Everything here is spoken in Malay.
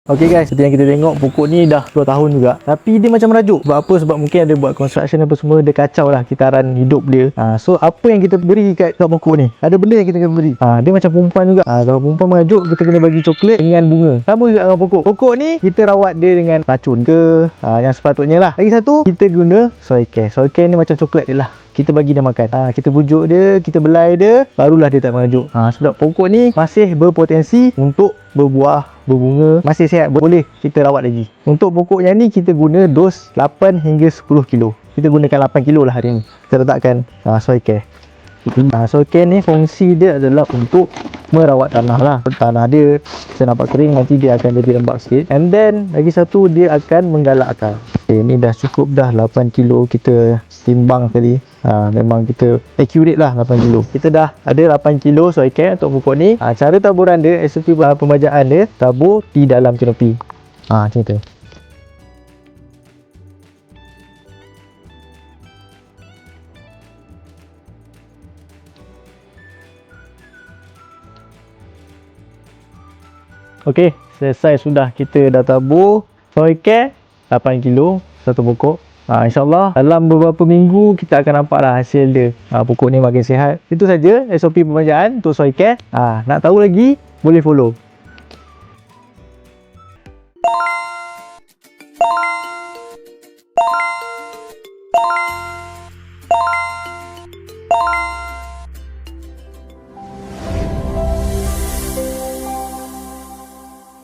Okay guys, seperti yang kita tengok pokok ni dah 10 tahun juga. Tapi dia macam merajuk. Sebab apa? Sebab mungkin ada buat construction apa semua. Dia kacau lah kitaran hidup dia. So apa yang kita beri kat pokok ni? Ada benda yang kita kena beri. Dia macam perempuan juga. Kalau perempuan merajuk, kita kena bagi coklat dengan bunga. Sama juga dengan pokok. Pokok ni kita rawat dia dengan racun ke yang sepatutnya lah. Lagi satu, kita guna soil care. Soil care ni macam coklat dia lah. Kita bagi dia makan. Kita bujuk dia, kita belai dia, barulah dia tak merajuk. Sebab pokok ni masih berpotensi untuk berbuah, berbunga, masih sihat, boleh kita rawat lagi. Untuk pokok yang ni kita guna dos 8 hingga 10 kilo. Kita gunakan 8 kilo lah hari ni. Kita letakkan soil care. Soil care ni fungsi dia adalah untuk merawat tanah lah. Tanah dia saya nampak kering, nanti dia akan jadi lembap sikit. And then lagi satu, dia akan menggalak akar. Ni dah cukup dah 8 kilo kita timbang tadi. Memang kita accurate lah 8 kilo. Kita dah ada 8 kilo soil care untuk pokok ni. Cara taburan dia, SOP pembajaan dia, tabur di dalam kanopi. Macam tu. Okey, selesai sudah. Kita dah tabur soil care 8 kilo satu pokok. InsyaAllah dalam beberapa minggu kita akan nampak lah hasil dia. Pokok ni makin sihat. Itu saja SOP pembajaan untuk soil care. Nak tahu lagi, boleh follow.